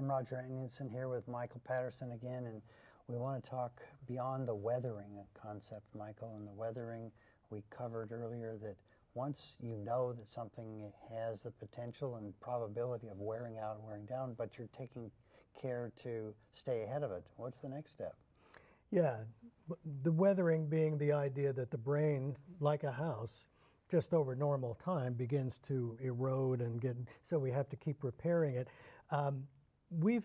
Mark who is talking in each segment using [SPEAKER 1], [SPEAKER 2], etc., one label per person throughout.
[SPEAKER 1] I'm Roger Anderson here with Michael Patterson again, and we want to talk beyond the weathering concept, Michael. And the weathering, we covered earlier that once you know that something has the potential and probability of wearing out and wearing down, but you're taking care to stay ahead of it, what's the next step?
[SPEAKER 2] Yeah, the weathering being the idea that the brain, like a house, just over normal time begins to erode and so we have to keep repairing it. We've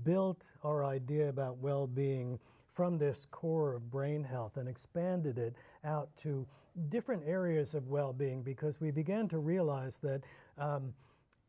[SPEAKER 2] built our idea about well-being from this core of brain health and expanded it out to different areas of well-being because we began to realize that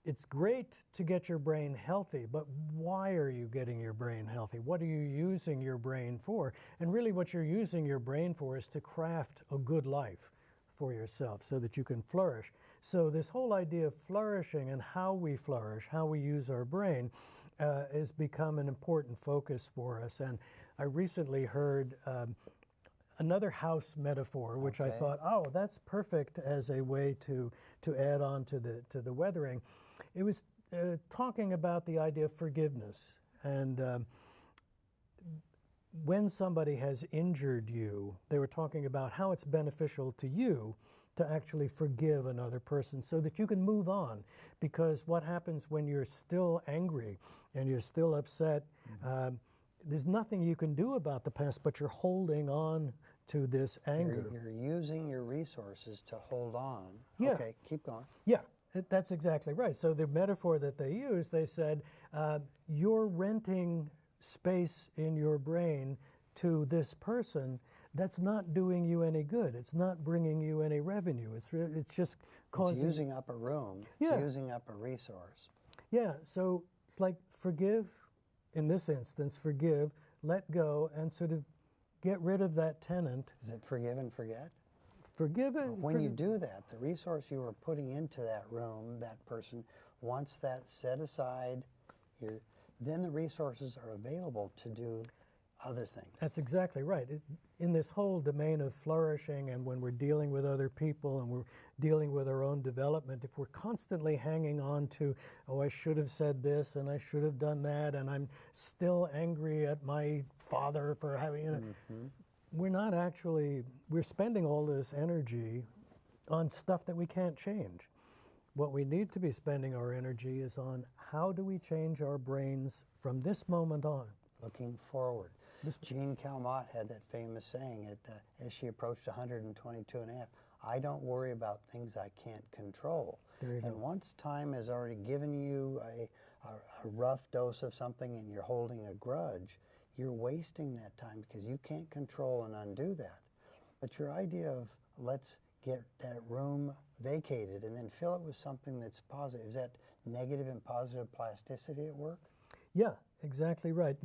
[SPEAKER 2] it's great to get your brain healthy, but why are you getting your brain healthy? What are you using your brain for? And really what you're using your brain for is to craft a good life for yourself so that you can flourish. So this whole idea of flourishing and how we flourish, how we use our brain, has become an important focus for us. And I recently heard another house metaphor, which I thought, oh, that's perfect as a way to add on to the weathering. It was talking about the idea of forgiveness. And when somebody has injured you, they were talking about how it's beneficial to you to actually forgive another person so that you can move on. Because what happens when you're still angry and you're still upset, there's nothing you can do about the past, but you're holding on to this anger.
[SPEAKER 1] You're using your resources to hold on.
[SPEAKER 2] Yeah.
[SPEAKER 1] Okay, keep going.
[SPEAKER 2] Yeah, that's exactly right. So the metaphor that they used, they said, you're renting space in your brain to this person that's not doing you any good. It's not bringing you any revenue. It's just causing...
[SPEAKER 1] It's using up a room.
[SPEAKER 2] Yeah.
[SPEAKER 1] It's using up a resource.
[SPEAKER 2] Yeah, so it's like forgive, in this instance, forgive, let go, and sort of get rid of that tenant.
[SPEAKER 1] Is it forgive and forget?
[SPEAKER 2] Forgive it.
[SPEAKER 1] When you do that, the resource you were putting into that room, that person, once that's set aside, then the resources are available to do other things.
[SPEAKER 2] That's exactly right. In this whole domain of flourishing and when we're dealing with other people and we're dealing with our own development, if we're constantly hanging on to, oh, I should have said this and I should have done that and I'm still angry at my father for having, we're spending all this energy on stuff that we can't change. What we need to be spending our energy is on how do we change our brains from this moment on.
[SPEAKER 1] Looking forward. Jean Calment had that famous saying as she approached 122 and a half, I don't worry about things I can't control. And once time has already given you a rough dose of something and you're holding a grudge, you're wasting that time because you can't control and undo that. But your idea of let's get that room vacated and then fill it with something that's positive, is that negative and positive plasticity at work?
[SPEAKER 2] Yeah, exactly right.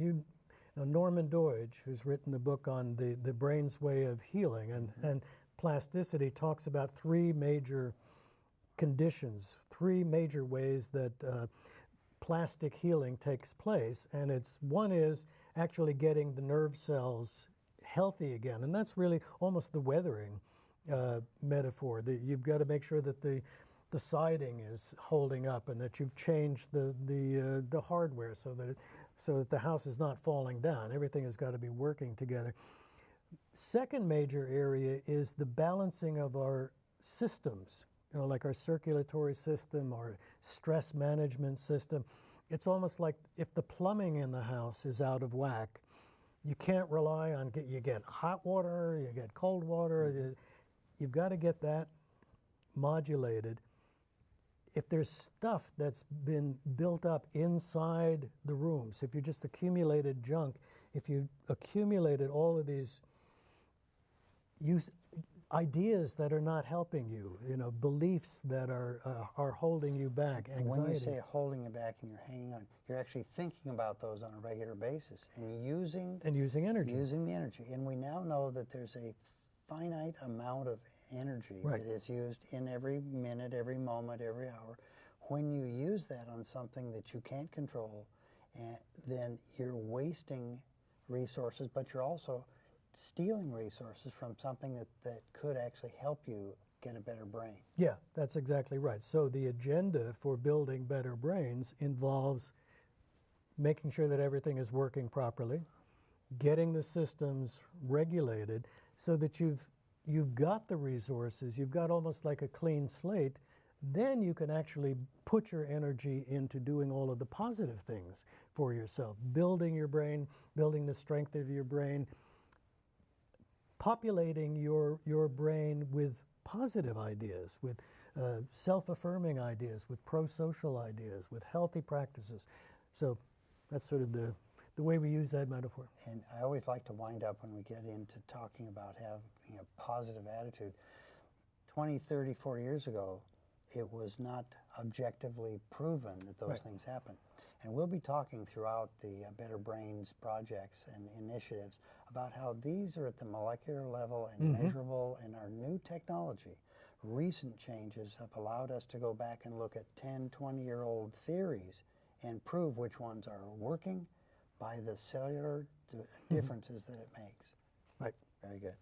[SPEAKER 2] Norman Doidge, who's written a book on the brain's way of healing, and plasticity talks about three major conditions, three major ways that plastic healing takes place. And one is actually getting the nerve cells healthy again. And that's really almost the weathering metaphor. You've got to make sure that the siding is holding up and that you've changed the hardware so that the house is not falling down. Everything has got to be working together. Second major area is the balancing of our systems, like our circulatory system, our stress management system. It's almost like if the plumbing in the house is out of whack, you can't rely on, you get hot water, you get cold water, you've got to get that modulated. If there's stuff that's been built up inside the rooms, if you just accumulated junk, if you accumulated all of these ideas that are not helping you, beliefs that are holding you back, anxiety.
[SPEAKER 1] When you say holding you back and you're hanging on, you're actually thinking about those on a regular basis and using
[SPEAKER 2] energy.
[SPEAKER 1] Using the energy. And we now know that there's a finite amount of energy that is used in every minute, every moment, every hour. When you use that on something that you can't control, then you're wasting resources, but you're also stealing resources from something that could actually help you get a better brain.
[SPEAKER 2] Yeah, that's exactly right. So the agenda for building better brains involves making sure that everything is working properly, getting the systems regulated so that you've got the resources, you've got almost like a clean slate, then you can actually put your energy into doing all of the positive things for yourself, building your brain, building the strength of your brain, populating your brain with positive ideas, with self-affirming ideas, with pro-social ideas, with healthy practices. So that's sort of the way we use that metaphor.
[SPEAKER 1] And I always like to wind up when we get into talking about having a positive attitude. 20, 30, 40 years ago, it was not objectively proven that those things happen. And we'll be talking throughout the Better Brains projects and initiatives about how these are at the molecular level and measurable, and our new technology. Recent changes have allowed us to go back and look at 10, 20-year-old theories and prove which ones are working by the cellular differences that it makes.
[SPEAKER 2] Right.
[SPEAKER 1] Very good.